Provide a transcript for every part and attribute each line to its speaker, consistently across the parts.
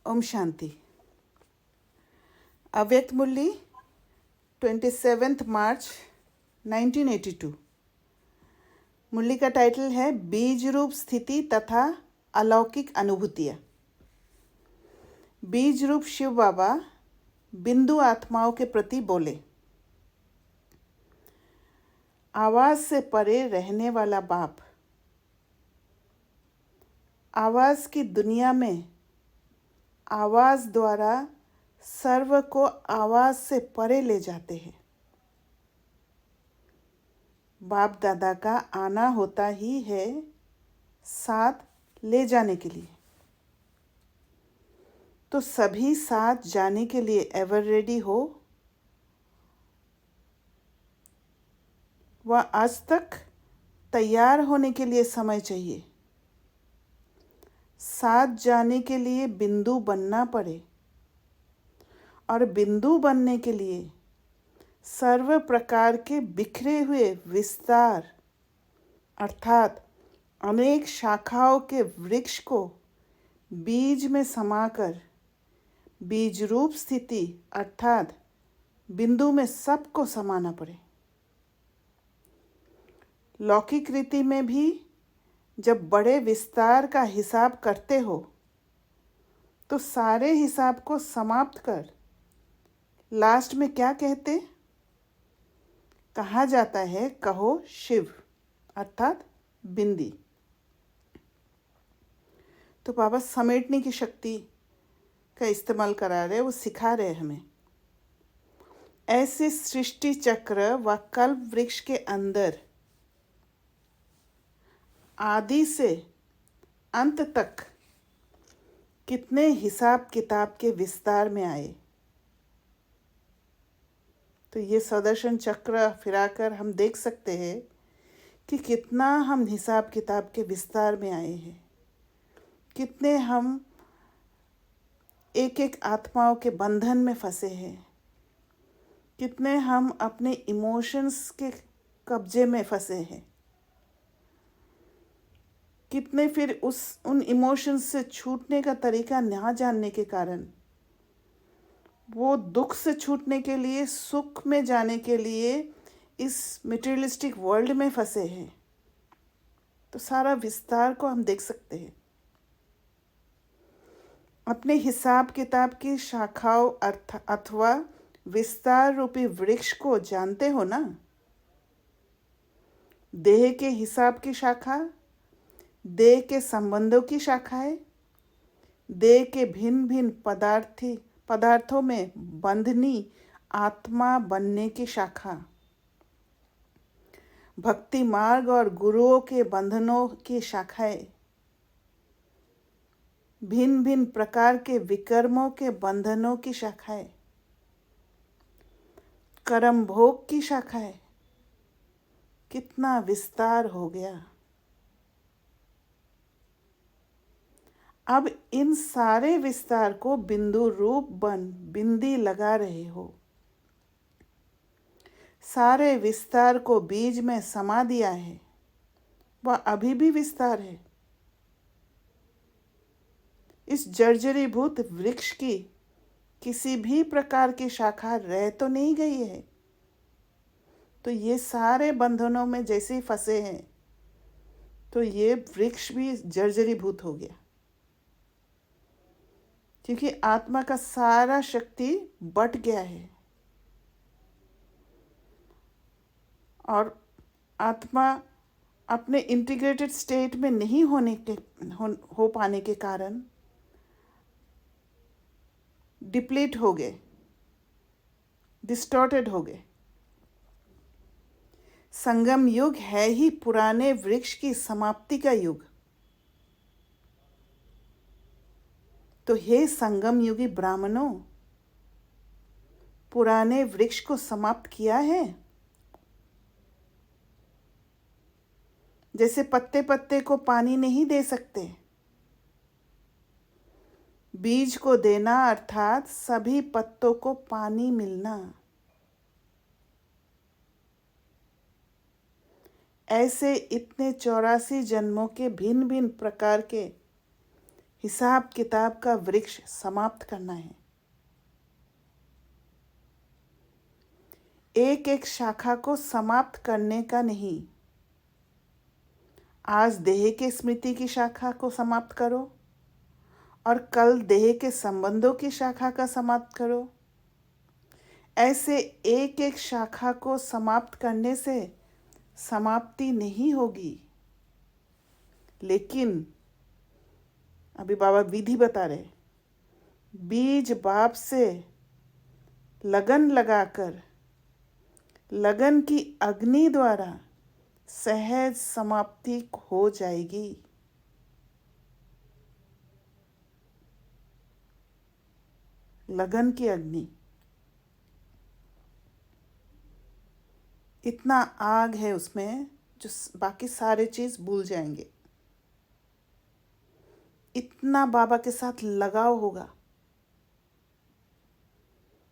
Speaker 1: ओम शांति। अव्यक्त मुरली 27 मार्च 1982। मुरली का टाइटल है बीज रूप स्थिति तथा अलौकिक अनुभूतियाँ। बीज रूप शिव बाबा बिंदु आत्माओं के प्रति बोले, आवाज से परे रहने वाला बाप आवाज की दुनिया में आवाज द्वारा सर्व को आवाज से परे ले जाते हैं। बाप दादा का आना होता ही है साथ ले जाने के लिए, तो सभी साथ जाने के लिए एवर रेडी हो। वह आज तक तैयार होने के लिए समय चाहिए। साथ जाने के लिए बिंदु बनना पड़े और बिंदु बनने के लिए सर्व प्रकार के बिखरे हुए विस्तार अर्थात अनेक शाखाओं के वृक्ष को बीज में समाकर बीज रूप स्थिति अर्थात बिंदु में सबको समाना पड़े। लौकिक रीति में भी जब बड़े विस्तार का हिसाब करते हो तो सारे हिसाब को समाप्त कर लास्ट में क्या कहते कहा जाता है, कहो शिव अर्थात बिंदी। तो बाबा समेटने की शक्ति का इस्तेमाल करा रहे, वो सिखा रहे हमें। ऐसे सृष्टि चक्र व कल्प वृक्ष के अंदर आदि से अंत तक कितने हिसाब किताब के विस्तार में आए। तो ये सुदर्शन चक्र फिराकर हम देख सकते हैं कि कितना हम हिसाब किताब के विस्तार में आए हैं, कितने हम एक एक आत्माओं के बंधन में फंसे हैं, कितने हम अपने इमोशंस के कब्जे में फंसे हैं, कितने फिर उन इमोशंस से छूटने का तरीका ना जानने के कारण वो दुख से छूटने के लिए सुख में जाने के लिए इस मटेरियलिस्टिक वर्ल्ड में फंसे हैं। तो सारा विस्तार को हम देख सकते हैं। अपने हिसाब किताब की शाखाओं अथवा विस्तार रूपी वृक्ष को जानते हो ना। देह के हिसाब की शाखा, देह के संबंधों की शाखाएं, देह के भिन्न भिन्न पदार्थों में बंधनी आत्मा बनने की शाखा, भक्ति मार्ग और गुरुओं के बंधनों की शाखाएं, भिन्न भिन्न प्रकार के विकर्मों के बंधनों की शाखाएं, कर्म भोग की शाखाएं, कितना विस्तार हो गया। अब इन सारे विस्तार को बिंदु रूप बन बिंदी लगा रहे हो। सारे विस्तार को बीज में समा दिया है, वह अभी भी विस्तार है। इस जर्जरीभूत वृक्ष की किसी भी प्रकार की शाखा रह तो नहीं गई है। तो ये सारे बंधनों में जैसे ही फंसे हैं तो ये वृक्ष भी जर्जरीभूत हो गया, क्योंकि आत्मा का सारा शक्ति बट गया है और आत्मा अपने इंटीग्रेटेड स्टेट में नहीं हो पाने के कारण डिप्लीट हो गए, डिस्टॉर्टेड हो गए। संगम युग है ही पुराने वृक्ष की समाप्ति का युग। तो हे संगम युगी ब्राह्मणों, पुराने वृक्ष को समाप्त किया है। जैसे पत्ते पत्ते को पानी नहीं दे सकते, बीज को देना अर्थात सभी पत्तों को पानी मिलना। ऐसे इतने 84 जन्मों के भिन्न भिन्न प्रकार के हिसाब किताब का वृक्ष समाप्त करना है। एक एक शाखा को समाप्त करने का नहीं। आज देह के स्मृति की शाखा को समाप्त करो और कल देह के संबंधों की शाखा का समाप्त करो। ऐसे एक एक शाखा को समाप्त करने से समाप्ति नहीं होगी। लेकिन अभी बाबा विधि बता रहे, बीज बाप से लगन लगाकर लगन की अग्नि द्वारा सहज समाप्ति हो जाएगी। लगन की अग्नि, इतना आग है उसमें जो बाकी सारे चीज भूल जाएंगे। इतना बाबा के साथ लगाव होगा,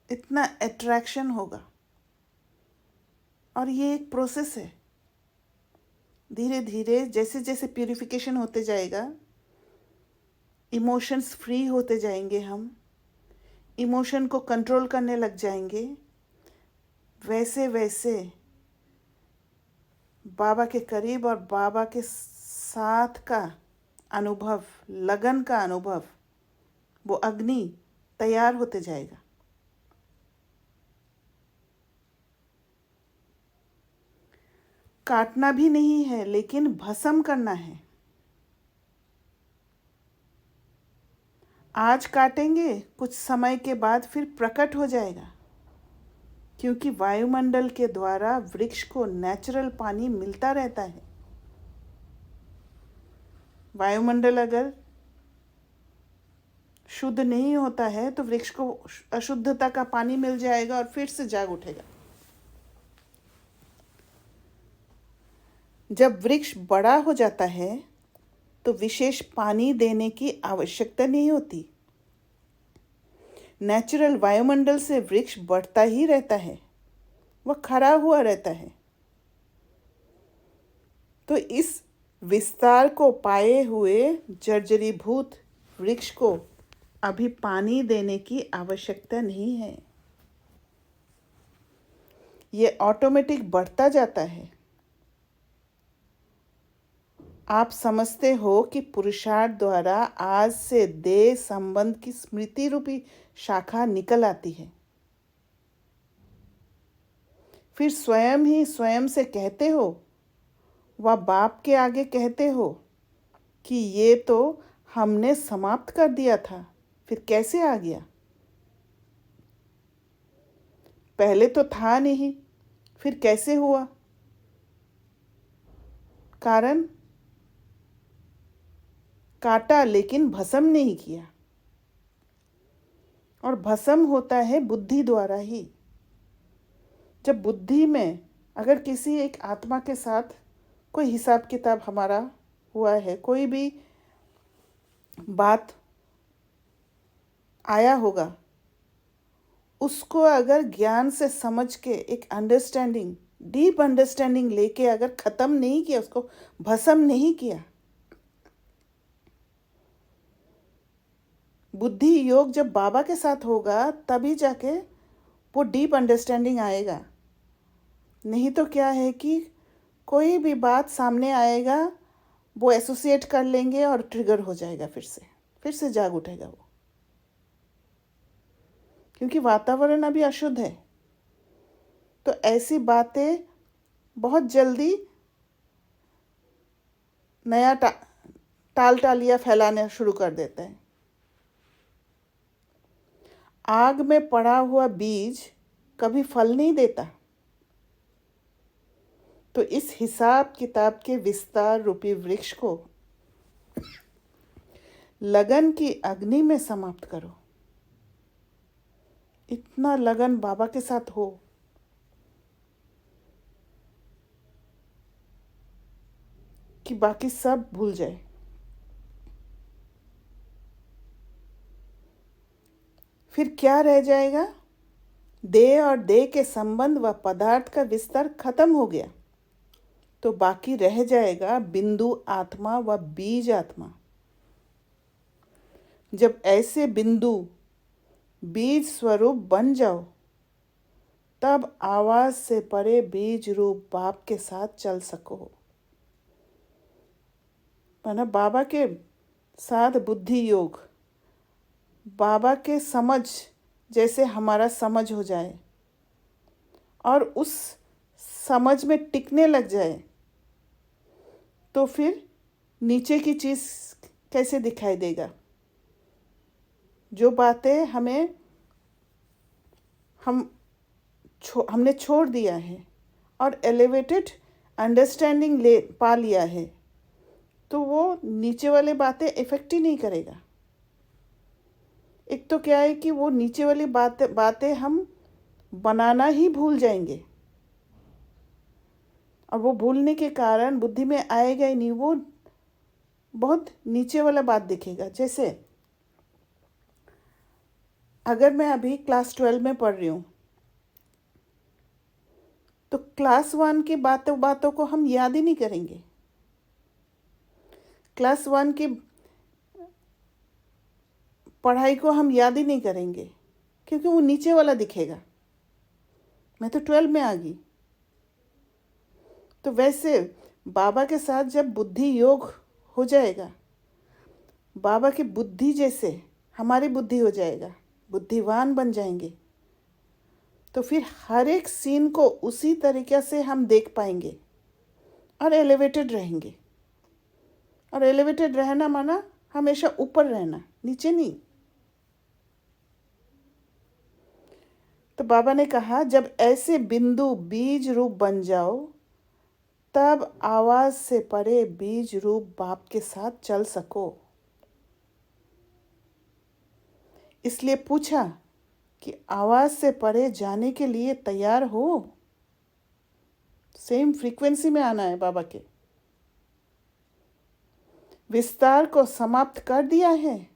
Speaker 1: इतना अट्रैक्शन होगा। और ये एक प्रोसेस है। धीरे धीरे जैसे जैसे प्यूरिफिकेशन होते जाएगा, इमोशंस फ्री होते जाएंगे, हम इमोशन को कंट्रोल करने लग जाएंगे। वैसे वैसे बाबा के करीब और बाबा के साथ का अनुभव, लगन का अनुभव, वो अग्नि तैयार होते जाएगा। काटना भी नहीं है, लेकिन भस्म करना है। आज काटेंगे, कुछ समय के बाद फिर प्रकट हो जाएगा, क्योंकि वायुमंडल के द्वारा वृक्ष को नेचुरल पानी मिलता रहता है। वायुमंडल अगर शुद्ध नहीं होता है तो वृक्ष को अशुद्धता का पानी मिल जाएगा और फिर से जाग उठेगा। जब वृक्ष बड़ा हो जाता है तो विशेष पानी देने की आवश्यकता नहीं होती। नेचुरल वायुमंडल से वृक्ष बढ़ता ही रहता है, वह खड़ा हुआ रहता है। तो इस विस्तार को पाए हुए जर्जरीभूत वृक्ष को अभी पानी देने की आवश्यकता नहीं है। ये ऑटोमेटिक बढ़ता जाता है। आप समझते हो कि पुरुषार्थ द्वारा आज से देह संबंध की स्मृति रूपी शाखा निकल आती है। फिर स्वयं ही स्वयं से कहते हो, वह बाप के आगे कहते हो कि ये तो हमने समाप्त कर दिया था, फिर कैसे आ गया? पहले तो था नहीं, फिर कैसे हुआ? कारण काटा लेकिन भस्म नहीं किया। और भस्म होता है बुद्धि द्वारा ही। जब बुद्धि में अगर किसी एक आत्मा के साथ कोई हिसाब किताब हमारा हुआ है, कोई भी बात आया होगा, उसको अगर ज्ञान से समझ के एक अंडरस्टैंडिंग, डीप अंडरस्टैंडिंग लेके अगर खत्म नहीं किया, उसको भस्म नहीं किया, बुद्धि योग जब बाबा के साथ होगा तभी जाके वो डीप अंडरस्टैंडिंग आएगा। नहीं तो क्या है कि कोई भी बात सामने आएगा, वो एसोसिएट कर लेंगे और ट्रिगर हो जाएगा, फिर से जाग उठेगा वो, क्योंकि वातावरण अभी अशुद्ध है। तो ऐसी बातें बहुत जल्दी नया टालियाँ फैलाने शुरू कर देते हैं। आग में पड़ा हुआ बीज कभी फल नहीं देता। तो इस हिसाब किताब के विस्तार रूपी वृक्ष को लगन की अग्नि में समाप्त करो। इतना लगन बाबा के साथ हो कि बाकी सब भूल जाए। फिर क्या रह जाएगा? देह और देह के संबंध व पदार्थ का विस्तार खत्म हो गया, तो बाकी रह जाएगा बिंदु आत्मा व बीज आत्मा। जब ऐसे बिंदु बीज स्वरूप बन जाओ, तब आवाज से परे बीज रूप बाप के साथ चल सको। माना बाबा के साथ बुद्धि योग, बाबा के समझ जैसे हमारा समझ हो जाए और उस समझ में टिकने लग जाए, तो फिर नीचे की चीज़ कैसे दिखाई देगा। जो बातें हमने छोड़ दिया है और एलिवेटेड अंडरस्टैंडिंग पा लिया है, तो वो नीचे वाले बातें इफेक्ट ही नहीं करेगा। एक तो क्या है कि वो नीचे वाली बातें हम बनाना ही भूल जाएंगे, और वो भूलने के कारण बुद्धि में आएगा ही नहीं, वो बहुत नीचे वाला बात दिखेगा। जैसे अगर मैं अभी क्लास 12 में पढ़ रही हूँ, तो क्लास 1 की बातों को हम याद ही नहीं करेंगे। क्लास 1 की पढ़ाई को हम याद ही नहीं करेंगे, क्योंकि वो नीचे वाला दिखेगा। मैं तो 12 में आ गई। तो वैसे बाबा के साथ जब बुद्धि योग हो जाएगा, बाबा की बुद्धि जैसे हमारी बुद्धि हो जाएगा, बुद्धिवान बन जाएंगे, तो फिर हर एक सीन को उसी तरीके से हम देख पाएंगे और एलिवेटेड रहेंगे। और एलिवेटेड रहना माना हमेशा ऊपर रहना, नीचे नहीं। तो बाबा ने कहा, जब ऐसे बिंदु बीज रूप बन जाओ, तब आवाज से परे बीज रूप बाप के साथ चल सको। इसलिए पूछा कि आवाज से परे जाने के लिए तैयार हो। सेम फ्रीक्वेंसी में आना है बाबा के। विस्तार को समाप्त कर दिया है।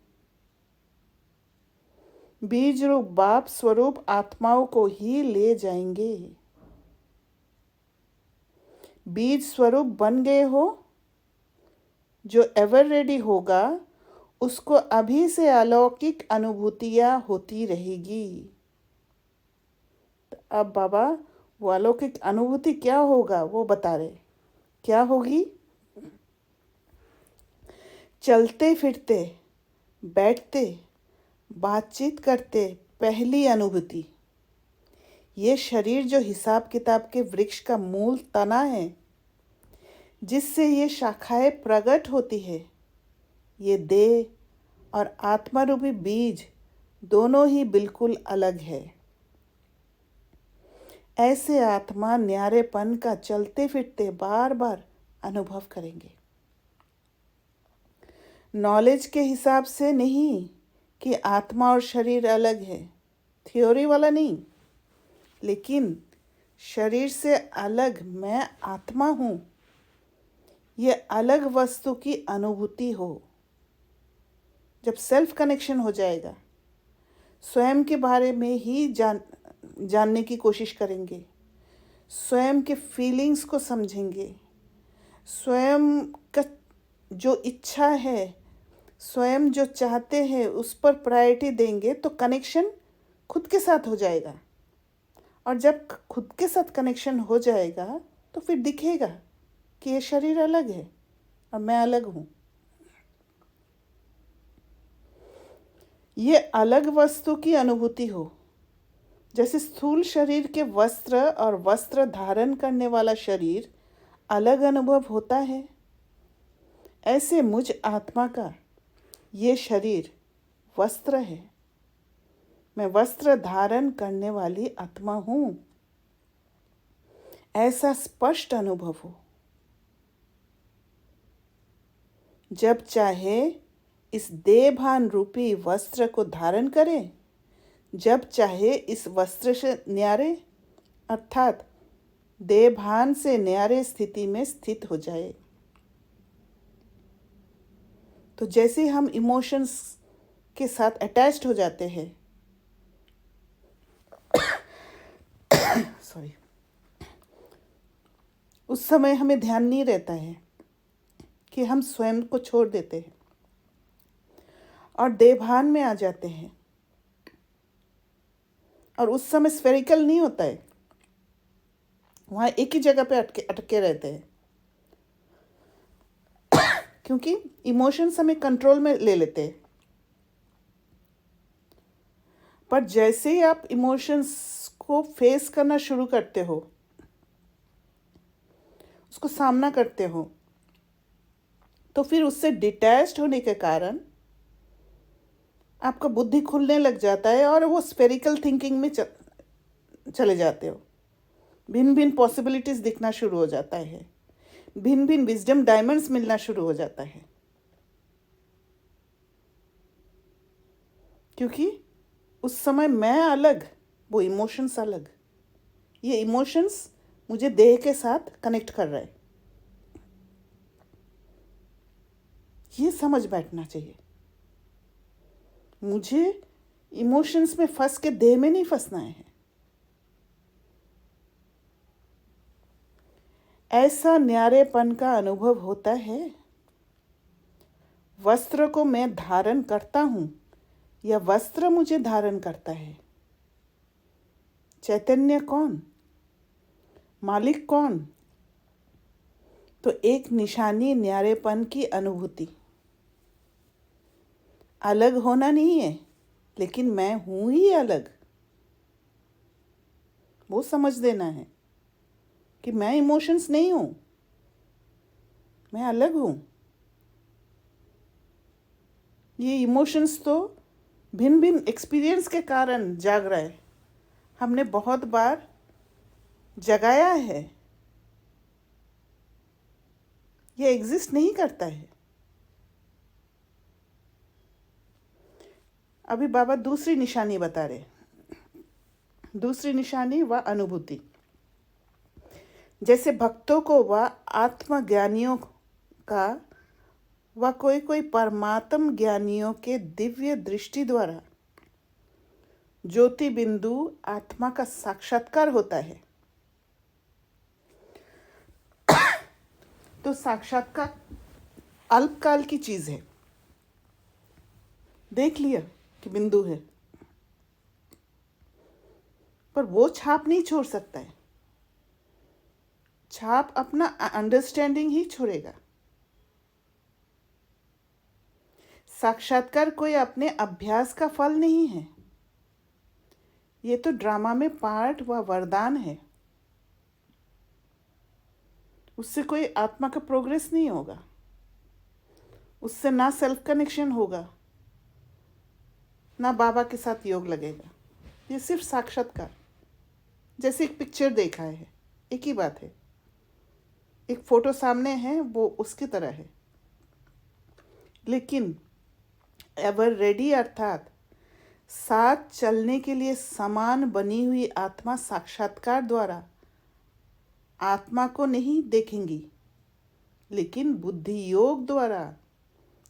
Speaker 1: बीज रूप बाप स्वरूप आत्माओं को ही ले जाएंगे। बीज स्वरूप बन गए हो। जो एवर रेडी होगा, उसको अभी से अलौकिक अनुभूतियां होती रहेगी। अब बाबा वो अलौकिक अनुभूति क्या होगा वो बता रहे। क्या होगी? चलते फिरते, बैठते, बातचीत करते पहली अनुभूति। ये शरीर जो हिसाब किताब के वृक्ष का मूल तना है, जिससे ये शाखाएं प्रकट होती है, ये देह और आत्मा रूपी बीज दोनों ही बिल्कुल अलग है। ऐसे आत्मा न्यारेपन का चलते फिरते बार बार अनुभव करेंगे। नॉलेज के हिसाब से नहीं कि आत्मा और शरीर अलग है, थ्योरी वाला नहीं, लेकिन शरीर से अलग मैं आत्मा हूँ, ये अलग वस्तु की अनुभूति हो। जब सेल्फ कनेक्शन हो जाएगा, स्वयं के बारे में ही जानने की कोशिश करेंगे, स्वयं के फीलिंग्स को समझेंगे, स्वयं का जो इच्छा है, स्वयं जो चाहते हैं उस पर प्रायोरिटी देंगे, तो कनेक्शन खुद के साथ हो जाएगा। और जब खुद के साथ कनेक्शन हो जाएगा, तो फिर दिखेगा कि ये शरीर अलग है और मैं अलग हूँ। ये अलग वस्तु की अनुभूति हो। जैसे स्थूल शरीर के वस्त्र और वस्त्र धारण करने वाला शरीर अलग अनुभव होता है, ऐसे मुझ आत्मा का ये शरीर वस्त्र है। मैं वस्त्र धारण करने वाली आत्मा हूँ, ऐसा स्पष्ट अनुभव हो। जब चाहे इस देहभान रूपी वस्त्र को धारण करें, जब चाहे इस वस्त्र से न्यारे अर्थात देहभान से न्यारे स्थिति में स्थित हो जाए। तो जैसे हम इमोशंस के साथ अटैच्ड हो जाते हैं, सॉरी, उस समय हमें ध्यान नहीं रहता है कि हम स्वयं को छोड़ देते हैं। और देभान में आ जाते हैं। और उस समय स्फेरिकल नहीं होता है, वहाँ एक ही जगह पे अटके अटके रहते हैं, क्योंकि इमोशंस हमें कंट्रोल में ले लेते हैं। पर जैसे ही आप इमोशंस को फेस करना शुरू करते हो, उसको सामना करते हो, तो फिर उससे डिटैच्ड होने के कारण आपका बुद्धि खुलने लग जाता है और वो स्फेरिकल थिंकिंग में चले जाते हो। भिन्न भिन्न पॉसिबिलिटीज़ दिखना शुरू हो जाता है, भिन्न भिन्न विजडम डायमंड्स मिलना शुरू हो जाता है, क्योंकि उस समय मैं अलग, वो इमोशंस अलग। ये इमोशंस मुझे देह के साथ कनेक्ट कर रहा है। ये समझ बैठना चाहिए। मुझे इमोशंस में फंस के देह में नहीं फंसना है। ऐसा न्यारेपन का अनुभव होता है। वस्त्र को मैं धारण करता हूँ या वस्त्र मुझे धारण करता है? चैतन्य कौन? मालिक कौन? तो एक निशानी न्यारेपन की अनुभूति। अलग होना नहीं है, लेकिन मैं हूँ ही अलग। वो समझ देना है कि मैं इमोशंस नहीं हूँ, मैं अलग हूँ। ये इमोशंस तो भिन्न भिन्न एक्सपीरियंस के कारण जाग रहा है। हमने बहुत बार जगाया है, ये एग्जिस्ट नहीं करता है। अभी बाबा दूसरी निशानी बता रहे। दूसरी निशानी व अनुभूति। जैसे भक्तों को व आत्मज्ञानियों का व कोई कोई परमात्म ज्ञानियों के दिव्य दृष्टि द्वारा ज्योति बिंदु आत्मा का साक्षात्कार होता है। तो साक्षात्कार अल्पकाल की चीज है। देख लिया कि बिंदु है, पर वो छाप नहीं छोड़ सकता है। छाप अपना अंडरस्टैंडिंग ही छोड़ेगा। साक्षात्कार कोई अपने अभ्यास का फल नहीं है। ये तो ड्रामा में पार्ट व वरदान है। उससे कोई आत्मा का प्रोग्रेस नहीं होगा, उससे ना सेल्फ कनेक्शन होगा, ना बाबा के साथ योग लगेगा। ये सिर्फ साक्षात्कार, जैसे एक पिक्चर देखा है, एक ही बात है। एक फोटो सामने है, वो उसकी तरह है। लेकिन एवर रेडी अर्थात साथ चलने के लिए समान बनी हुई आत्मा साक्षात्कार द्वारा आत्मा को नहीं देखेंगी, लेकिन बुद्धि योग द्वारा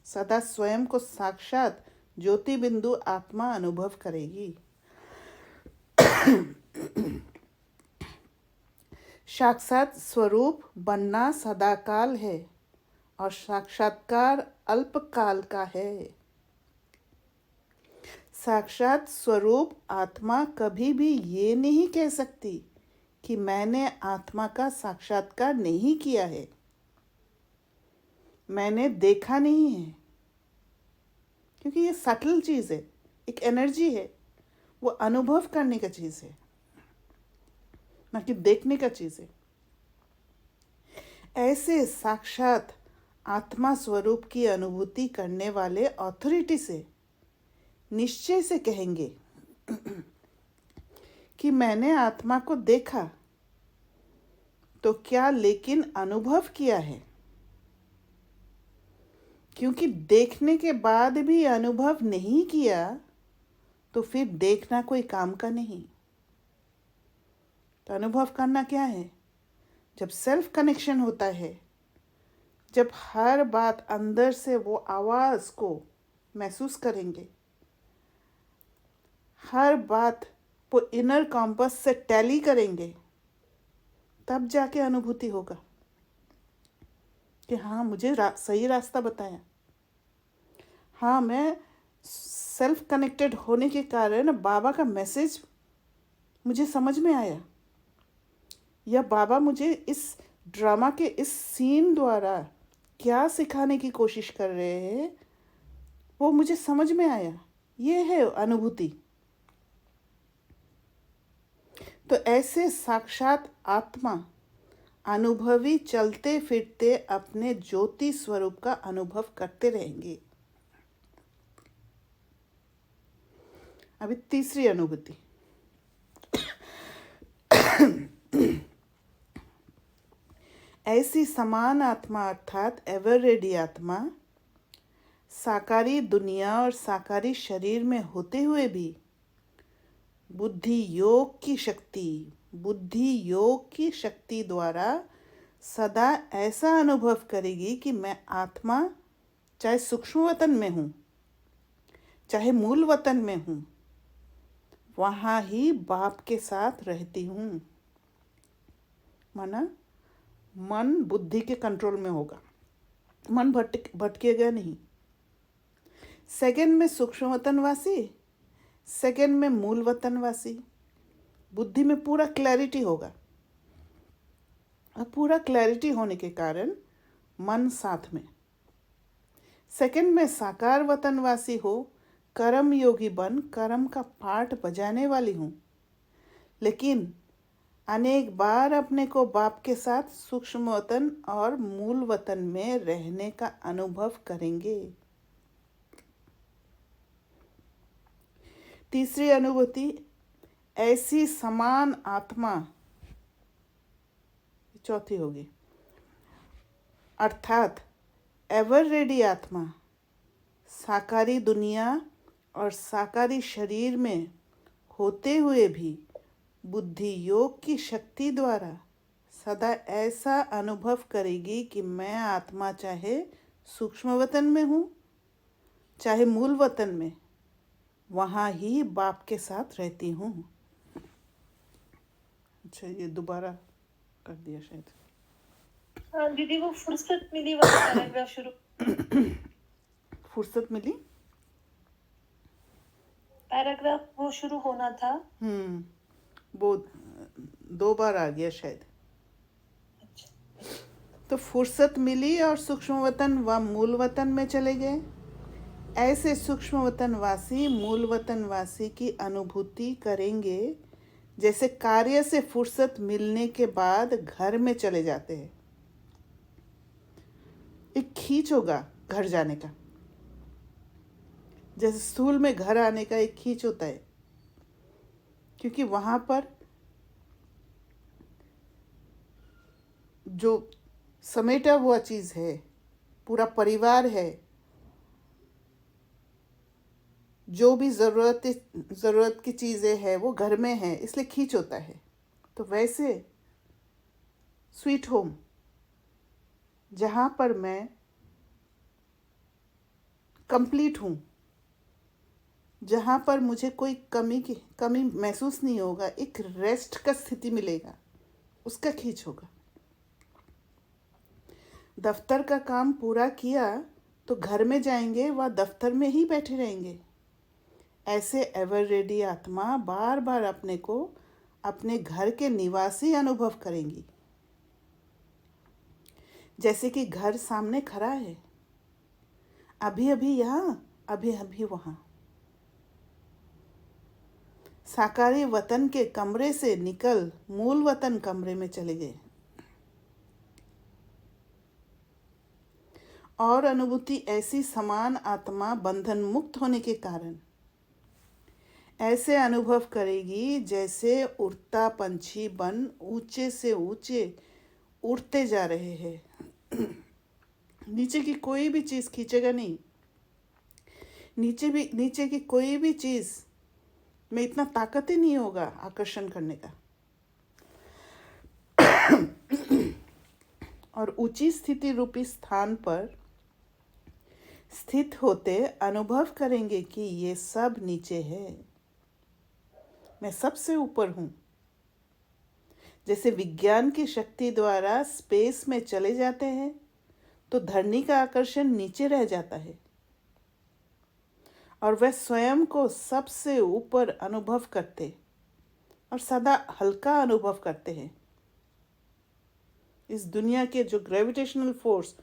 Speaker 1: सदा स्वयं को साक्षात ज्योति बिंदु आत्मा अनुभव करेगी। साक्षात स्वरूप बनना सदाकाल है और साक्षात्कार अल्पकाल का है। साक्षात स्वरूप आत्मा कभी भी ये नहीं कह सकती कि मैंने आत्मा का साक्षात्कार नहीं किया है, मैंने देखा नहीं है, क्योंकि ये सटल चीज़ है, एक एनर्जी है, वो अनुभव करने का चीज़ है, ना कि देखने का चीज़ है। ऐसे साक्षात आत्मा स्वरूप की अनुभूति करने वाले अथॉरिटी से निश्चय से कहेंगे कि मैंने आत्मा को देखा, तो क्या लेकिन अनुभव किया है? क्योंकि देखने के बाद भी अनुभव नहीं किया तो फिर देखना कोई काम का नहीं। तो अनुभव करना क्या है? जब सेल्फ कनेक्शन होता है, जब हर बात अंदर से वो आवाज़ को महसूस करेंगे, हर बात वो इनर कॉम्पस से टैली करेंगे, तब जाके अनुभूति होगा कि हाँ, मुझे सही रास्ता बताया, हाँ, मैं सेल्फ कनेक्टेड होने के कारण बाबा का मैसेज मुझे समझ में आया, या बाबा मुझे इस ड्रामा के इस सीन द्वारा क्या सिखाने की कोशिश कर रहे हैं वो मुझे समझ में आया। ये है अनुभूति। तो ऐसे साक्षात आत्मा अनुभवी चलते फिरते अपने ज्योति स्वरूप का अनुभव करते रहेंगे। अभी तीसरी अनुभूति, ऐसी समान आत्मा अर्थात एवर रेडी आत्मा साकारी दुनिया और साकारी शरीर में होते हुए भी बुद्धि योग की शक्ति द्वारा सदा ऐसा अनुभव करेगी कि मैं आत्मा चाहे सूक्ष्म वतन में हूँ चाहे मूल वतन में हूँ, वहाँ ही बाप के साथ रहती हूँ। माना मन बुद्धि के कंट्रोल में होगा, मन भटकेगा नहीं। सेकंड में सूक्ष्म वतनवासी, सेकंड में मूल वतनवासी। बुद्धि में पूरा क्लैरिटी होगा, और पूरा क्लैरिटी होने के कारण मन साथ में। सेकंड में साकार वतनवासी हो, कर्म योगी बन कर्म का पाठ बजाने वाली हूँ, लेकिन अनेक बार अपने को बाप के साथ सूक्ष्म वतन और मूल वतन में रहने का अनुभव करेंगे। तीसरी अनुभूति, ऐसी समान आत्मा, चौथी होगी, अर्थात एवर रेडी आत्मा साकारी दुनिया और साकारी शरीर में होते हुए भी बुद्धि योग की शक्ति द्वारा सदा ऐसा अनुभव करेगी कि मैं आत्मा चाहे सूक्ष्म वतन में हूँ चाहे मूल वतन में, वहाँ ही बाप के साथ रहती हूँ। अच्छा, ये दोबारा कर दिया शायद।
Speaker 2: हाँ दीदी, वो फुर्सत मिली वाला पैराग्राफ शुरू।
Speaker 1: फुर्सत मिली
Speaker 2: पैराग्राफ वो शुरू होना था।
Speaker 1: वो 2 बार आ गया शायद। तो फुर्सत मिली और सूक्ष्म वतन व मूल वतन में चले गए। ऐसे सूक्ष्म वतनवासी मूल वतनवासी की अनुभूति करेंगे जैसे कार्य से फुर्सत मिलने के बाद घर में चले जाते हैं। एक खींच होगा घर जाने का, जैसे स्कूल में घर आने का एक खींच होता है, क्योंकि वहाँ पर जो समेटा हुआ चीज़ है, पूरा परिवार है, जो भी ज़रूरत की चीज़ें हैं वो घर में है, इसलिए खींच होता है। तो वैसे स्वीट होम, जहाँ पर मैं कंप्लीट हूँ, जहाँ पर मुझे कोई कमी महसूस नहीं होगा, एक रेस्ट का स्थिति मिलेगा, उसका खींच होगा। दफ्तर का काम पूरा किया तो घर में जाएंगे, वह दफ्तर में ही बैठे रहेंगे। ऐसे एवर रेडी आत्मा बार बार अपने को अपने घर के निवासी अनुभव करेंगी, जैसे कि घर सामने खड़ा है, अभी अभी यहाँ, अभी अभी वहाँ। साकारी वतन के कमरे से निकल मूल वतन कमरे में चले गए। और अनुभूति, ऐसी समान आत्मा बंधन मुक्त होने के कारण ऐसे अनुभव करेगी जैसे उड़ता पंछी बन ऊंचे से ऊंचे उड़ते जा रहे हैं। नीचे की कोई भी चीज़ खींचेगा नहीं, नीचे की कोई भी चीज़ में इतना ताकत ही नहीं होगा आकर्षण करने का। और ऊंची स्थिति रूपी स्थान पर स्थित होते अनुभव करेंगे कि ये सब नीचे है, मैं सबसे ऊपर हूँ। जैसे विज्ञान की शक्ति द्वारा स्पेस में चले जाते हैं तो धरनी का आकर्षण नीचे रह जाता है, और वह स्वयं को सबसे ऊपर अनुभव करते और सदा हल्का अनुभव करते हैं। इस दुनिया के जो ग्रेविटेशनल फोर्स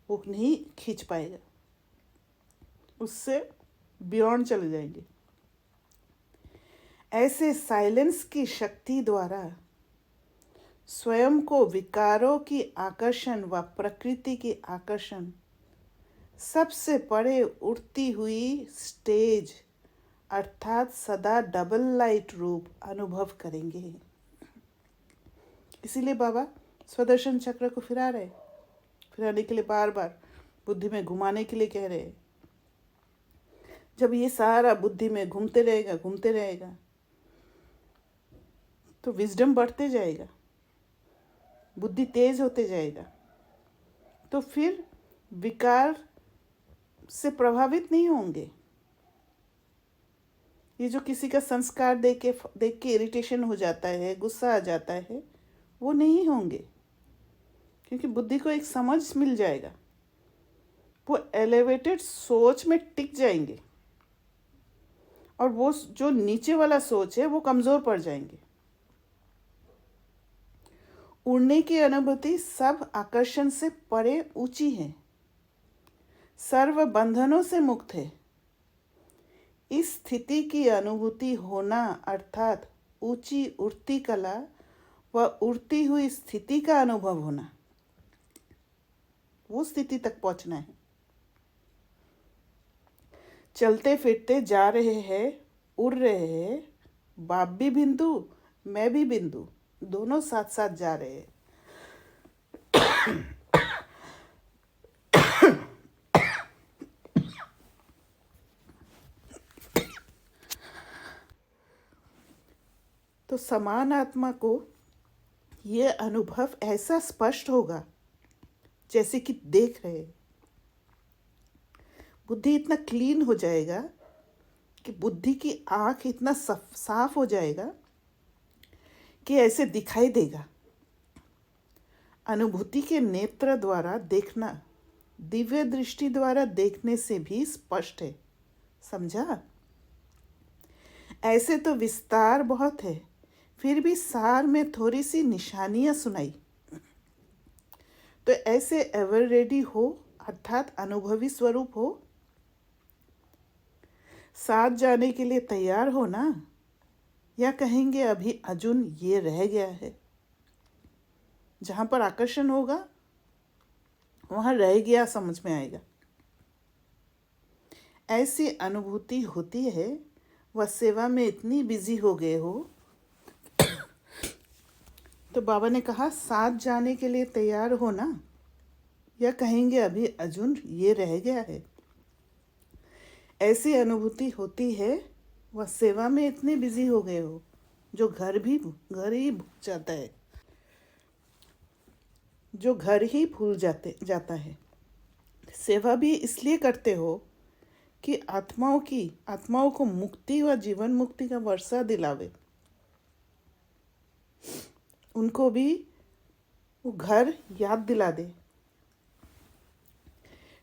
Speaker 1: वो नहीं खींच पाएगा, उससे बियॉन्ड चले जाएंगे। ऐसे साइलेंस की शक्ति द्वारा स्वयं को विकारों की आकर्षण व प्रकृति की आकर्षण सबसे परे उठती हुई स्टेज अर्थात सदा डबल लाइट रूप अनुभव करेंगे। इसीलिए बाबा स्वदर्शन चक्र को फिराने के लिए बार बार बुद्धि में घुमाने के लिए कह रहे हैं। जब ये सारा बुद्धि में घूमते रहेगा तो विजडम बढ़ते जाएगा, बुद्धि तेज होते जाएगा, तो फिर विकार से प्रभावित नहीं होंगे। ये जो किसी का संस्कार देख के इरिटेशन हो जाता है, गुस्सा आ जाता है, वो नहीं होंगे, क्योंकि बुद्धि को एक समझ मिल जाएगा। वो एलिवेटेड सोच में टिक जाएंगे और वो जो नीचे वाला सोच है वो कमज़ोर पड़ जाएंगे। उड़ने की अनुभूति सब आकर्षण से परे ऊंची है, सर्व बंधनों से मुक्त है। इस स्थिति की अनुभूति होना अर्थात ऊंची उड़ती कला व उड़ती हुई स्थिति का अनुभव होना, वो स्थिति तक पहुंचना है। चलते फिरते जा रहे हैं, उड़ रहे हैं, बाप भी बिंदु मैं भी बिंदु, दोनों साथ साथ जा रहे हैं। तो समान आत्मा को ये अनुभव ऐसा स्पष्ट होगा जैसे कि देख रहे। बुद्धि इतना क्लीन हो जाएगा कि बुद्धि की आँख इतना साफ हो जाएगा कि ऐसे दिखाई देगा। अनुभूति के नेत्र द्वारा देखना दिव्य दृष्टि द्वारा देखने से भी स्पष्ट है, समझा? ऐसे तो विस्तार बहुत है, फिर भी सार में थोड़ी सी निशानियां सुनाई। तो ऐसे एवर रेडी हो अर्थात अनुभवी स्वरूप हो, साथ जाने के लिए तैयार हो ना, या कहेंगे अभी अर्जुन ये रह गया है। जहाँ पर आकर्षण होगा वहाँ रह गया समझ में आएगा। ऐसी अनुभूति होती है, वह सेवा में इतनी बिजी हो गए हो। तो बाबा ने कहा साथ जाने के लिए तैयार हो ना, या कहेंगे अभी अर्जुन ये रह गया है। ऐसी अनुभूति होती है, वह सेवा में इतने बिजी हो गए हो जो घर ही भूल जाता है। सेवा भी इसलिए करते हो कि आत्माओं को मुक्ति व जीवन मुक्ति का वर्षा दिलावे। उनको भी वो घर याद दिला दे।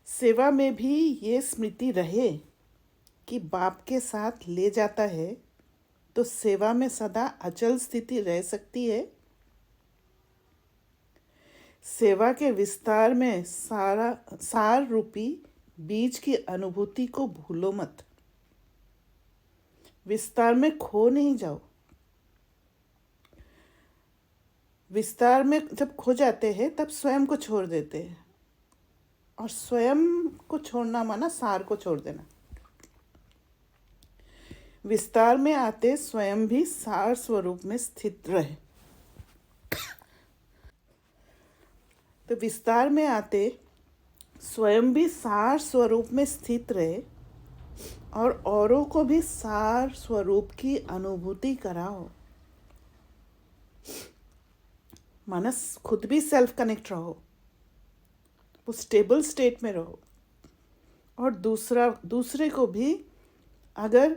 Speaker 1: सेवा में भी ये स्मृति रहे कि बाप के साथ ले जाता है, तो सेवा में सदा अचल स्थिति रह सकती है। सेवा के विस्तार में सार रूपी बीज की अनुभूति को भूलो मत। विस्तार में खो नहीं जाओ। विस्तार में जब खो जाते हैं तब स्वयं को छोड़ देते हैं, और स्वयं को छोड़ना माना सार को छोड़ देना। विस्तार में आते स्वयं भी सार स्वरूप में स्थित रहे। तो विस्तार में आते स्वयं भी सार स्वरूप में स्थित रहे और औरों को भी सार स्वरूप की अनुभूति कराओ। मानस खुद भी सेल्फ कनेक्ट रहो, वो स्टेबल स्टेट में रहो, और दूसरे को भी अगर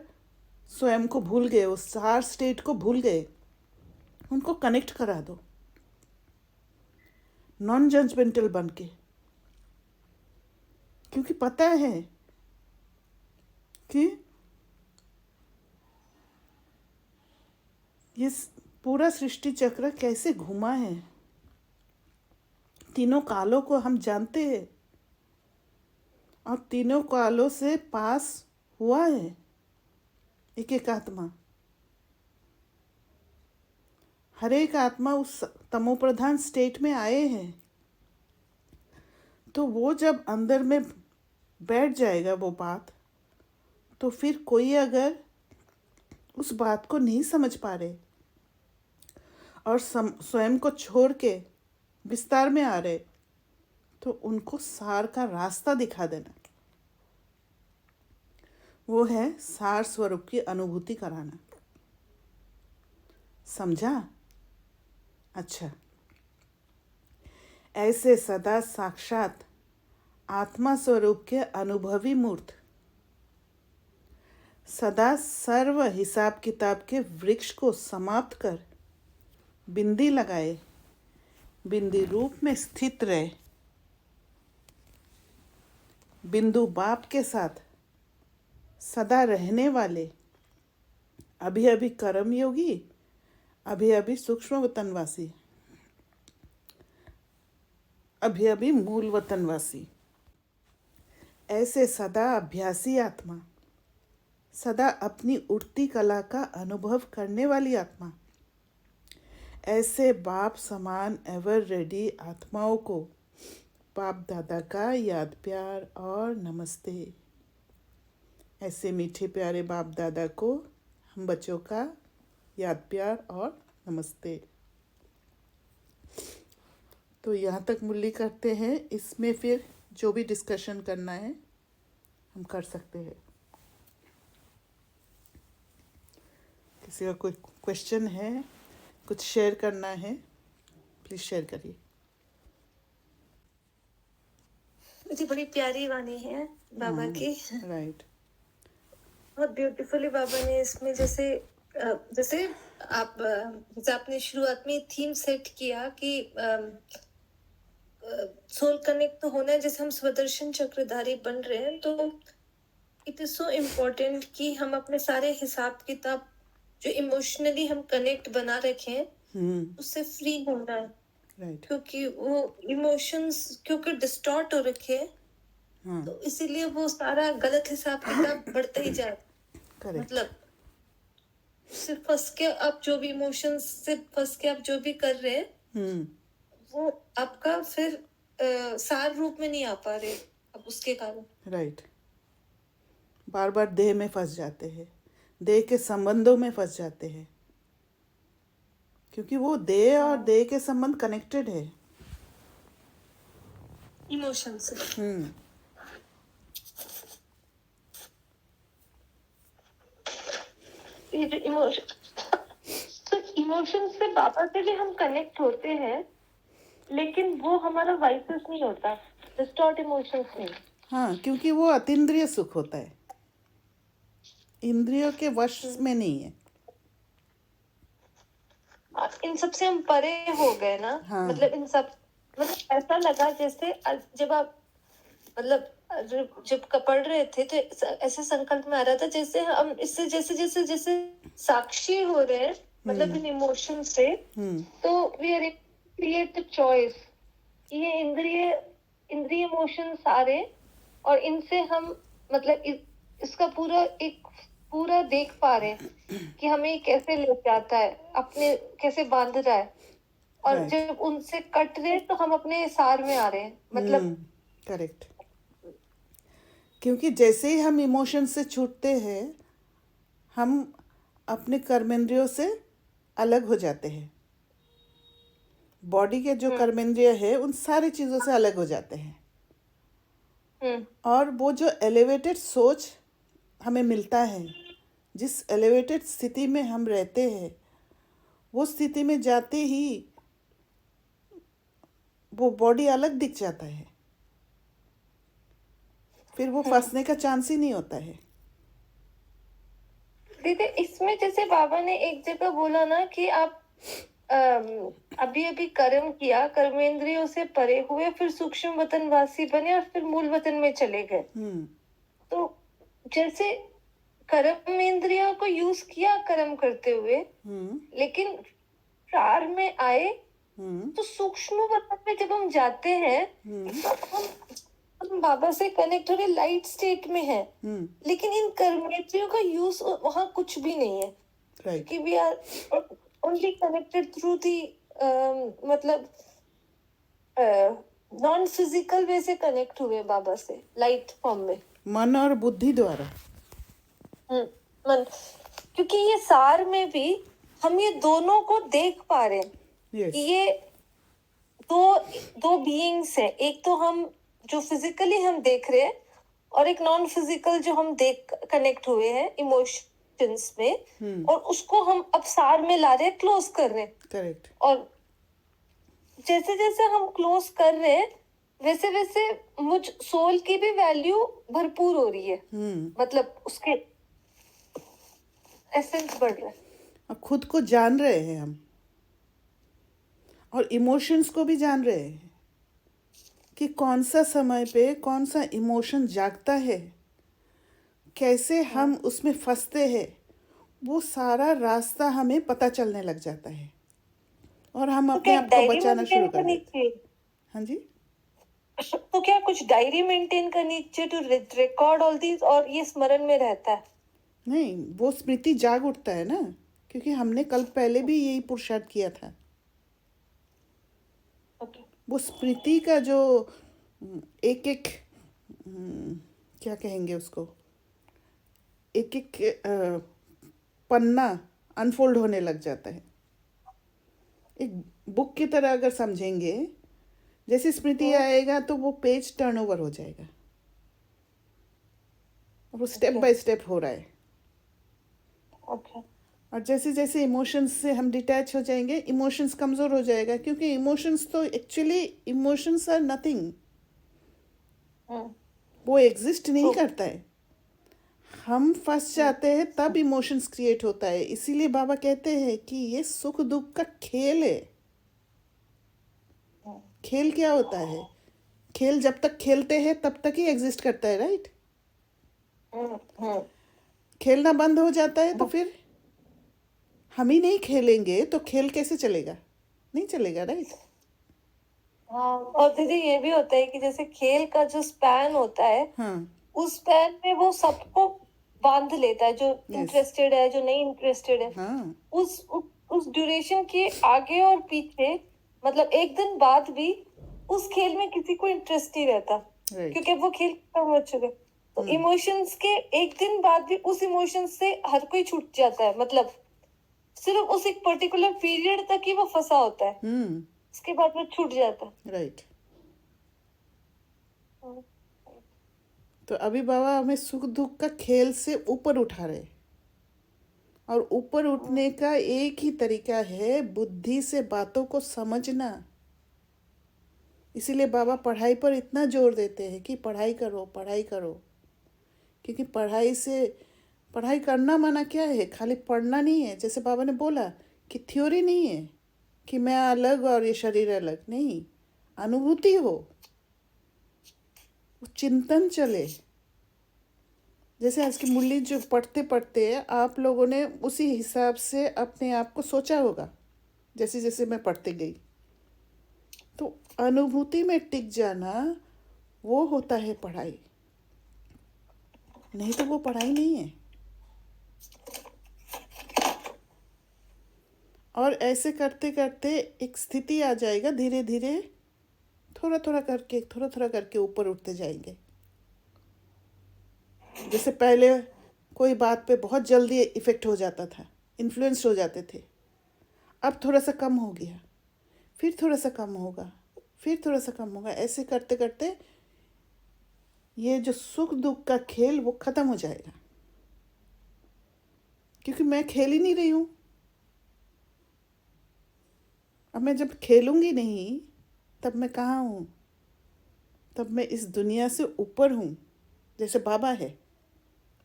Speaker 1: स्वयं को भूल गए, उस सार स्टेट को भूल गए, उनको कनेक्ट करा दो नॉन जजमेंटल बन के। क्योंकि पता है कि ये पूरा सृष्टि चक्र कैसे घूमा है। तीनों कालों को हम जानते हैं और तीनों कालों से पास हुआ है एक एक आत्मा। हर एक आत्मा उस तमोप्रधान स्टेट में आए हैं, तो वो जब अंदर में बैठ जाएगा वो बात, तो फिर कोई अगर उस बात को नहीं समझ पा रहे और स्वयं को छोड़ के विस्तार में आ रहे, तो उनको सार का रास्ता दिखा देना। वो है सार स्वरूप की अनुभूति कराना। समझा? अच्छा, ऐसे सदा साक्षात आत्मा स्वरूप के अनुभवी मूर्त सदा सर्व हिसाब किताब के वृक्ष को समाप्त कर बिंदी लगाए, बिंदी रूप में स्थित रहे, बिंदु बाप के साथ सदा रहने वाले अभी अभी कर्म योगी, अभी अभी सूक्ष्म वतनवासी, अभी अभी मूल वतनवासी, ऐसे सदा अभ्यासी आत्मा, सदा अपनी उठती कला का अनुभव करने वाली आत्मा, ऐसे बाप समान एवर रेडी आत्माओं को बाप दादा का याद प्यार और नमस्ते। ऐसे मीठे प्यारे बाप दादा को हम बच्चों का याद प्यार और नमस्ते। तो यहाँ तक मुरली करते हैं। इसमें फिर जो भी डिस्कशन करना है हम कर सकते हैं। किसी का कोई क्वेश्चन है, कुछ शेयर करना है, प्लीज शेयर करिए।
Speaker 2: जी, बड़ी प्यारी वाणी है बाबा की।
Speaker 1: राइट।
Speaker 2: बहुत ब्यूटीफुली बाबा ने इसमें जैसे जैसे जैसे आपने शुरुआत में थीम सेट किया कि सोल कनेक्ट तो होना है, जैसे हम स्वदर्शन चक्रधारी बन रहे हैं, तो इट इज सो इम्पोर्टेंट कि हम अपने सारे हिसाब किताब जो इमोशनली हम कनेक्ट बना रखे हैं उससे फ्री होना है।
Speaker 1: राइट।
Speaker 2: क्योंकि वो इमोशंस क्योंकि डिस्टॉर्ट हो रखे हैं,
Speaker 1: हाँ,
Speaker 2: तो इसीलिए वो सारा गलत हिसाब किताब बढ़ता ही जाए।
Speaker 1: करेक्ट।
Speaker 2: मतलब सिर्फ फंस के आप जो भी इमोशंस से फंस के आप जो भी कर रहे हैं वो आपका फिर सार रूप में नहीं आ पा रहे अब उसके कारण।
Speaker 1: राइट। बार बार देह में फंस जाते हैं, देह के संबंधों में फंस जाते हैं, क्योंकि वो देह और देह के संबंध कनेक्टेड है
Speaker 2: इमोशन से। ये जो इमोशन से बाबा से भी हम कनेक्ट होते हैं, लेकिन वो हमारा वाइसेस नहीं होता, डिस्टॉर्ट इमोशंस नहीं।
Speaker 1: हाँ, क्योंकि वो अतीन्द्रिय सुख होता है, इंद्रियों के वश में नहीं है।
Speaker 2: इन सब से हम परे हो गए ना।
Speaker 1: हाँ।
Speaker 2: मतलब इन सब मतलब ऐसा लगा जैसे जब आप मतलब जब पढ़ रहे थे तो ऐसे संकल्प में आ रहा था जैसे हम इससे जैसे जैसे जैसे साक्षी हो रहे हैं, मतलब इन इमोशन से, तो we are create the choice. ये इंद्रिय इमोशन सारे, और इनसे हम मतलब इसका पूरा देख पा रहे हैं कि हमें कैसे ले जाता है, अपने कैसे बांध रहा है, और
Speaker 1: Right.
Speaker 2: जब उनसे कट रहे तो हम अपने सार में आ रहे हैं। मतलब
Speaker 1: करेक्ट। क्योंकि जैसे ही हम इमोशन से छूटते हैं, हम अपने कर्मेंद्रियों से अलग हो जाते हैं। बॉडी के जो कर्मेंद्रिय है उन सारी चीज़ों से अलग हो जाते हैं। और वो जो एलिवेटेड सोच हमें मिलता है, जिस एलिवेटेड स्थिति में हम रहते हैं, वो स्थिति में जाते ही वो बॉडी अलग दिख जाता है, फिर वो फंसने का चांस ही नहीं होता है।
Speaker 2: दीदी, इसमें जैसे बाबा ने एक जगह बोला ना कि आप अभी अभी कर्म किया, कर्मेंद्रियों से परे हुए, फिर सूक्ष्म वतनवासी बने और फिर मूल वतन में चले गए। तो जैसे कर्म इंद्रियों को यूज किया कर्म करते हुए, लेकिन सार में आए तो सूक्ष्म वर्ग में जब हम जाते हैं हम बाबा से कनेक्ट हो रहे, लाइट स्टेट में है, लेकिन इन कर्मेंद्रियों का यूज वहां कुछ भी नहीं है,
Speaker 1: राइट
Speaker 2: कि we are only connected through the मतलब नॉन फिजिकल वे से कनेक्ट हुए बाबा से लाइट फॉर्म में,
Speaker 1: मन और बुद्धि द्वारा।
Speaker 2: मन, क्योंकि ये सार में भी हम ये दोनों को देख पा रहे हैं
Speaker 1: यस
Speaker 2: कि ये दो बीइंग्स हैं, एक तो हम जो फिजिकली हम देख रहे हैं और एक नॉन फिजिकल जो हम देख कनेक्ट हुए हैं इमोशंस में, और उसको हम अब सार में ला रहे हैं, क्लोज कर रहे हैं।
Speaker 1: करेक्ट।
Speaker 2: और जैसे जैसे हम क्लोज कर रहे हैं वैसे वैसे मुझ सोल की भी वैल्यू भरपूर हो रही है, मतलब उसके एसेंस बढ़ रहा है।
Speaker 1: अब खुद को जान रहे हैं हम, और इमोशंस को भी जान रहे हैं कि कौन सा समय पे कौन सा इमोशन जागता है, कैसे हम उसमें फंसते हैं, वो सारा रास्ता हमें पता चलने लग जाता है और हम
Speaker 2: तो
Speaker 1: अपने
Speaker 2: क्या
Speaker 1: आप को
Speaker 2: डायरी
Speaker 1: बचाना शुरू
Speaker 2: मेंटेन
Speaker 1: कर
Speaker 2: करनी
Speaker 1: देते हैं।
Speaker 2: चाहिए?
Speaker 1: हाँ जी।
Speaker 2: तो क्या कुछ डायरी मेंटेन करनी चाहिए टू रिकॉर्ड ऑल दीज, और ये स्मरण में रहता है?
Speaker 1: नहीं, वो स्मृति जाग उठता है ना, क्योंकि हमने कल पहले भी यही पुरुषार्थ किया था।
Speaker 2: ओके।
Speaker 1: वो स्मृति का जो एक एक क्या कहेंगे उसको, एक एक पन्ना अनफोल्ड होने लग जाता है। एक बुक की तरह अगर समझेंगे, जैसे स्मृति आएगा तो वो पेज टर्न ओवर हो जाएगा, और वो स्टेप बाय स्टेप हो रहा है।
Speaker 2: ओके।
Speaker 1: और जैसे जैसे इमोशंस से हम डिटैच हो जाएंगे, इमोशंस कमज़ोर हो जाएगा, क्योंकि इमोशंस तो एक्चुअली इमोशंस आर नथिंग, वो एग्जिस्ट नहीं करता है। हम फंस जाते हैं तब इमोशंस क्रिएट होता है। इसीलिए बाबा कहते हैं कि ये सुख दुख का खेल है। खेल क्या होता है? खेल जब तक खेलते हैं तब तक ही एग्जिस्ट करता है, राइट? खेलना बंद हो जाता है तो फिर हम ही नहीं खेलेंगे तो खेल कैसे चलेगा? नहीं चलेगा, राइट?
Speaker 2: हाँ, और दीदी ये भी होता है कि जैसे खेल का जो स्पैन होता है,
Speaker 1: हाँ,
Speaker 2: उस स्पैन में वो सबको बांध लेता है, जो इंटरेस्टेड है, जो नहीं इंटरेस्टेड है।
Speaker 1: हाँ,
Speaker 2: उस ड्यूरेशन के आगे और पीछे, मतलब एक दिन बाद भी उस खेल में किसी को इंटरेस्ट नहीं रहता,
Speaker 1: राइट।
Speaker 2: क्योंकि वो खेल खत्म हो चुके। तो इमोशंस के एक दिन बाद भी उस इमोशंस से हर कोई छूट जाता है, मतलब सिर्फ उस एक पर्टिकुलर पीरियड तक ही वो फंसा होता है, उसके बाद वो छूट जाता है।
Speaker 1: राइट। तो अभी बाबा हमें सुख दुख का खेल से ऊपर उठा रहे, और ऊपर उठने का एक ही तरीका है, बुद्धि से बातों को समझना। इसीलिए बाबा पढ़ाई पर इतना जोर देते हैं कि पढ़ाई करो, पढ़ाई करो, क्योंकि पढ़ाई करना माना क्या है? खाली पढ़ना नहीं है। जैसे बाबा ने बोला कि थ्योरी नहीं है कि मैं अलग और ये शरीर अलग, नहीं, अनुभूति हो, वो चिंतन चले। जैसे आज की मुरली जो पढ़ते पढ़ते आप लोगों ने उसी हिसाब से अपने आप को सोचा होगा, जैसे जैसे मैं पढ़ते गई। तो अनुभूति में टिक जाना वो होता है पढ़ाई, नहीं तो वो पढ़ाई नहीं है। और ऐसे करते करते एक स्थिति आ जाएगा, धीरे धीरे थोड़ा थोड़ा करके ऊपर उठते जाएंगे। जैसे पहले कोई बात पे बहुत जल्दी इफ़ेक्ट हो जाता था, इन्फ्लुएंस हो जाते थे, अब थोड़ा सा कम हो गया, फिर थोड़ा सा कम होगा, फिर थोड़ा सा कम होगा। ऐसे करते करते ये जो सुख दुख का खेल वो ख़त्म हो जाएगा, क्योंकि मैं खेल ही नहीं रही हूँ। अब मैं जब खेलूँगी नहीं तब मैं कहाँ हूँ? तब मैं इस दुनिया से ऊपर हूँ। जैसे बाबा है,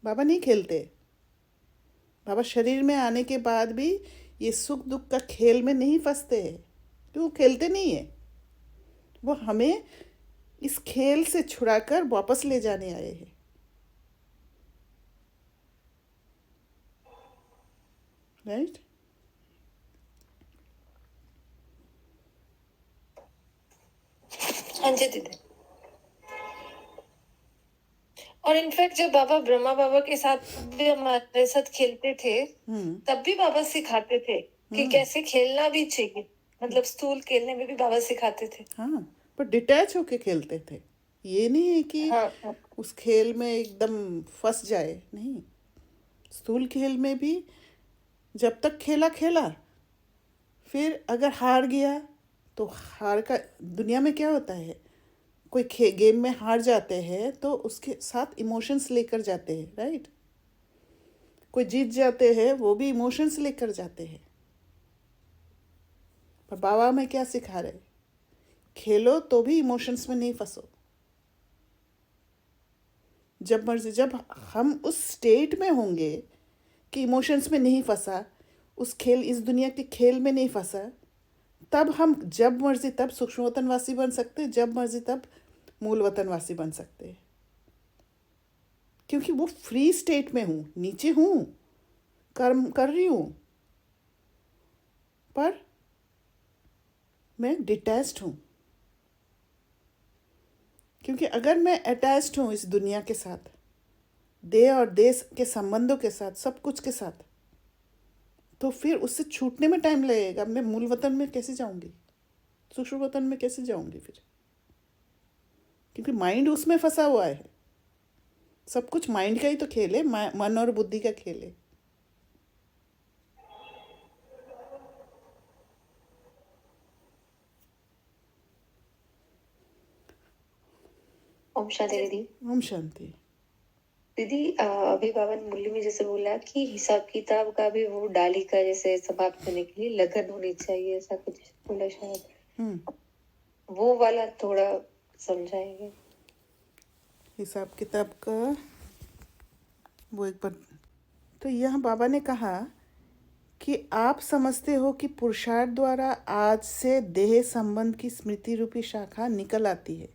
Speaker 1: बाबा नहीं खेलते। बाबा शरीर में आने के बाद भी ये सुख दुख का खेल में नहीं फंसते हैं, तो वो खेलते नहीं है। वो हमें इस खेल से छुड़ाकर वापस ले जाने आए हैं। राइट।
Speaker 2: हाँ जी दीदी। और इनफैक्ट जब बाबा ब्रह्मा बाबा के साथ भी हमारे साथ खेलते थे, तब भी बाबा सिखाते थे कि कैसे खेलना भी चाहिए। मतलब स्थूल खेलने में भी बाबा सिखाते थे।
Speaker 1: हाँ, पर डिटैच होके खेलते थे। ये नहीं है कि
Speaker 2: हाँ
Speaker 1: उस खेल में एकदम फंस जाए, नहीं। स्थूल खेल में भी जब तक खेला खेला, फिर अगर हार गया तो हार का, दुनिया में क्या होता है, कोई गेम में हार जाते हैं तो उसके साथ इमोशंस लेकर जाते हैं, राइट। कोई जीत जाते हैं, वो भी इमोशंस लेकर जाते हैं। पर बाबा में क्या सिखा रहे, खेलो तो भी इमोशंस में नहीं फंसो। जब मर्जी, जब हम उस स्टेट में होंगे कि इमोशंस में नहीं फंसा, उस खेल, इस दुनिया के खेल में नहीं फंसा, तब हम जब मर्जी तब सूक्ष्म वतनवासी बन सकते, जब मर्जी तब मूल वतनवासी बन सकते हैं। क्योंकि वो फ्री स्टेट में हूँ, नीचे हूँ, कर्म कर रही हूँ, पर मैं डिटैच्ड हूँ। क्योंकि अगर मैं अटैच्ड हूँ इस दुनिया के साथ, देह और देश के संबंधों के साथ, सब कुछ के साथ, तो फिर उससे छूटने में टाइम लगेगा। मैं मूल वतन में कैसे जाऊंगी, सूक्ष्म वतन में कैसे जाऊंगी फिर? क्योंकि माइंड उसमें फंसा हुआ है। सब कुछ माइंड का ही तो खेल है, मन और बुद्धि का खेल है।
Speaker 2: ओम शांति दीदी।
Speaker 1: ओम शांति।
Speaker 2: दीदी अभी बाबा ने मुरली में जैसे बोला कि हिसाब किताब का भी वो डाली का जैसे समाप्त होने के लिए लगन होनी चाहिए, ऐसा कुछ बोला शायद। वो वाला थोड़ा समझाएंगे?
Speaker 1: हिसाब किताब का वो एक बार, तो यह बाबा ने कहा कि आप समझते हो कि पुरुषार्थ द्वारा आज से देह संबंध की स्मृति रूपी शाखा निकल आती है।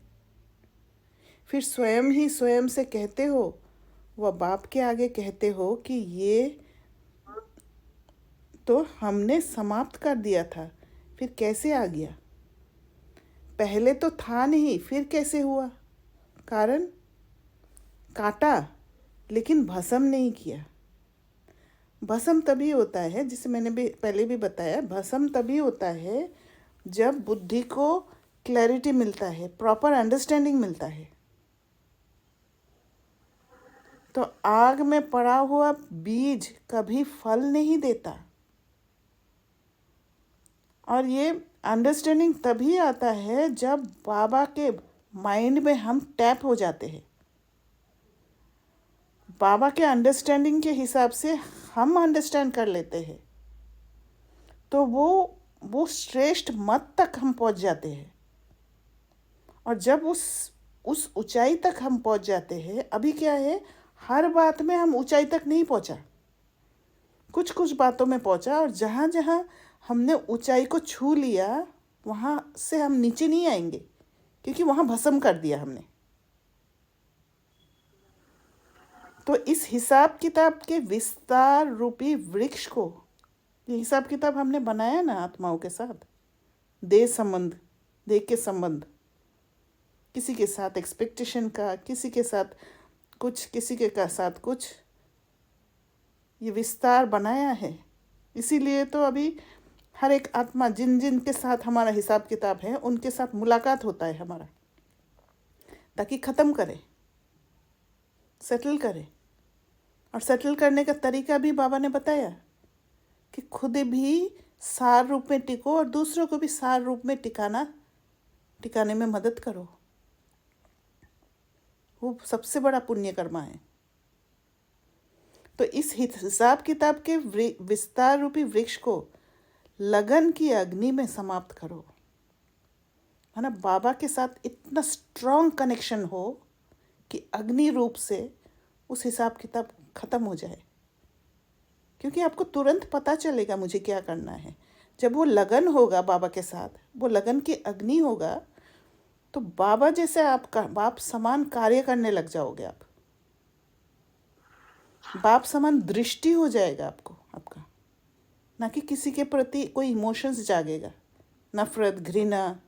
Speaker 1: फिर स्वयं ही स्वयं से कहते हो, वह बाप के आगे कहते हो कि ये तो हमने समाप्त कर दिया था, फिर कैसे आ गया? पहले तो था नहीं, फिर कैसे हुआ? कारण काटा लेकिन भस्म नहीं किया। भस्म तभी होता है, जिसे मैंने भी पहले भी बताया, भस्म तभी होता है जब बुद्धि को क्लैरिटी मिलता है, प्रॉपर अंडरस्टैंडिंग मिलता है। तो आग में पड़ा हुआ बीज कभी फल नहीं देता। और ये अंडरस्टैंडिंग तभी आता है जब बाबा के माइंड में हम टैप हो जाते हैं। बाबा के अंडरस्टैंडिंग के हिसाब से हम अंडरस्टैंड कर लेते हैं, तो वो श्रेष्ठ मत तक हम पहुंच जाते हैं। और जब उस ऊंचाई तक हम पहुंच जाते हैं, अभी क्या है, हर बात में हम ऊंचाई तक नहीं पहुंचा, कुछ कुछ बातों में पहुंचा। और जहाँ जहाँ हमने ऊंचाई को छू लिया, वहाँ से हम नीचे नहीं आएंगे, क्योंकि वहाँ भस्म कर दिया हमने। तो इस हिसाब किताब के विस्तार रूपी वृक्ष को, ये हिसाब किताब हमने बनाया ना आत्माओं के साथ, देह संबंध, देह के संबंध, किसी के साथ एक्सपेक्टेशन का, किसी के साथ कुछ, किसी के साथ कुछ, ये विस्तार बनाया है। इसीलिए तो अभी हर एक आत्मा जिन जिन के साथ हमारा हिसाब किताब है, उनके साथ मुलाकात होता है हमारा, ताकि ख़त्म करे, सेटल करे। और सेटल करने का तरीका भी बाबा ने बताया कि खुद भी सार रूप में टिको और दूसरों को भी सार रूप में टिकाने में मदद करो। वो सबसे बड़ा पुण्य कर्मा है। तो इस हिसाब किताब के विस्तार रूपी वृक्ष को लगन की अग्नि में समाप्त करो, है ना। बाबा के साथ इतना स्ट्रॉन्ग कनेक्शन हो कि अग्नि रूप से उस हिसाब किताब ख़त्म हो जाए। क्योंकि आपको तुरंत पता चलेगा मुझे क्या करना है। जब वो लगन होगा बाबा के साथ, वो लगन की अग्नि होगा, तो बाबा जैसे आपका बाप समान कार्य करने लग जाओगे आप। बाप समान दृष्टि हो जाएगा आपको, आपका ना कि किसी के प्रति कोई इमोशंस जागेगा, नफरत, घृणा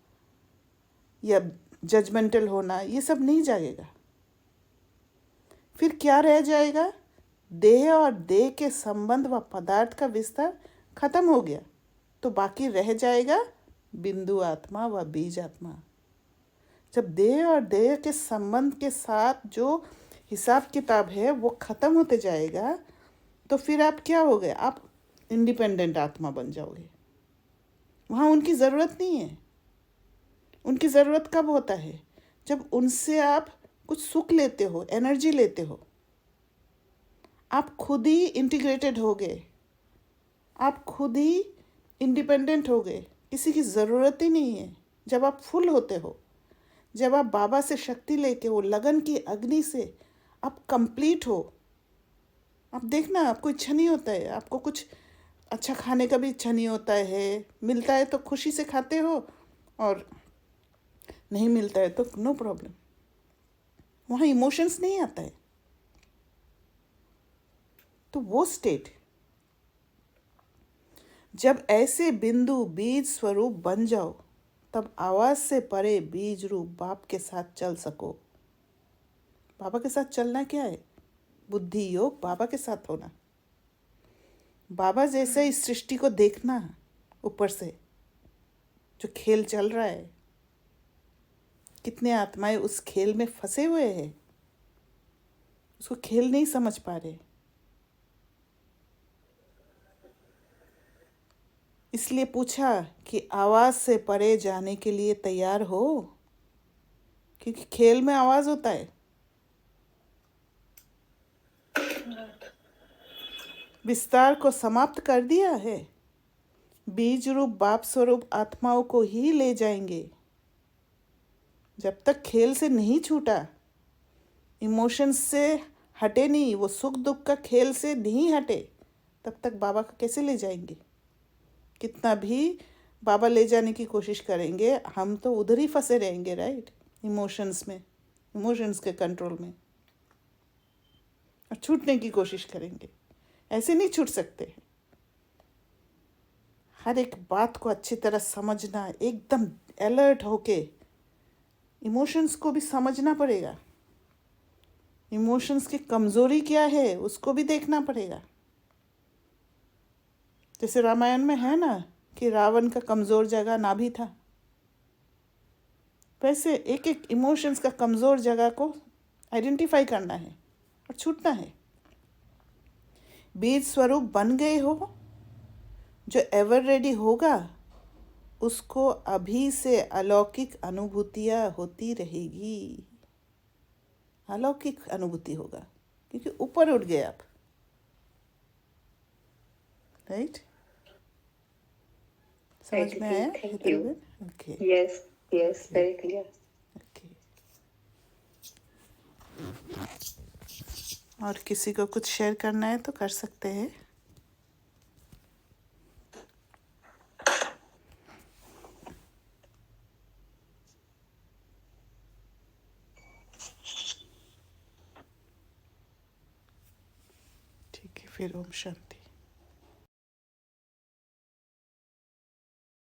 Speaker 1: या जजमेंटल होना, ये सब नहीं जागेगा। फिर क्या रह जाएगा? देह और देह के संबंध व पदार्थ का विस्तार खत्म हो गया, तो बाकी रह जाएगा बिंदु आत्मा व बीज आत्मा। जब देह और देह के संबंध के साथ जो हिसाब किताब है वो खत्म होते जाएगा, तो फिर आप क्या हो गए? आप इंडिपेंडेंट आत्मा बन जाओगे। वहाँ उनकी ज़रूरत नहीं है। उनकी ज़रूरत कब होता है? जब उनसे आप कुछ सुख लेते हो, एनर्जी लेते हो। आप खुद ही इंटीग्रेटेड हो गए, आप खुद ही इंडिपेंडेंट हो गए, किसी की ज़रूरत ही नहीं है। जब आप फुल होते हो, जब आप बाबा से शक्ति लेके वो लगन की अग्नि से आप कंप्लीट हो, आप देखना आपको इच्छा नहीं होता है, आपको कुछ अच्छा खाने का भी इच्छा नहीं होता है। मिलता है तो खुशी से खाते हो और नहीं मिलता है तो नो प्रॉब्लम। वहाँ इमोशंस नहीं आता है। तो वो स्टेट, जब ऐसे बिंदु बीज स्वरूप बन जाओ, तब आवाज से परे बीज रूप बाप के साथ चल सको। बाबा के साथ चलना क्या है? बुद्धि योग बाबा के साथ होना। बाबा जैसे इस सृष्टि को देखना ऊपर से, जो खेल चल रहा है। कितने आत्माएं उस खेल में फंसे हुए हैं, उसको खेल नहीं समझ पा रहे। इसलिए पूछा कि आवाज से परे जाने के लिए तैयार हो, क्योंकि खेल में आवाज होता है। विस्तार को समाप्त कर दिया है। बीज रूप बाप स्वरूप आत्माओं को ही ले जाएंगे। जब तक खेल से नहीं छूटा, इमोशंस से हटे नहीं, वो सुख दुख का खेल से नहीं हटे, तब तक बाबा को कैसे ले जाएंगे? कितना भी बाबा ले जाने की कोशिश करेंगे, हम तो उधर ही फंसे रहेंगे, राइट? इमोशंस में, इमोशंस के कंट्रोल में, और छूटने की कोशिश करेंगे। ऐसे नहीं छूट सकते हैं। हर एक बात को अच्छी तरह समझना, एकदम अलर्ट होके इमोशंस को भी समझना पड़ेगा। इमोशंस की कमजोरी क्या है उसको भी देखना पड़ेगा। जैसे रामायण में है ना कि रावण का कमजोर जगह नाभि था, वैसे एक एक इमोशंस का कमजोर जगह को आइडेंटिफाई करना है और छूटना है। बीज स्वरूप बन गए हो, जो एवर रेडी होगा उसको अभी से अलौकिक अनुभूतियाँ होती रहेगी। अलौकिक अनुभूति होगा, क्योंकि ऊपर उठ गए आप, राइट? समझ में आया?
Speaker 2: Thank you.
Speaker 1: Okay
Speaker 2: Yes, very clear.
Speaker 1: Okay. और किसी को कुछ शेयर करना है तो कर सकते हैं। ठीक है, फिर ओम शांति।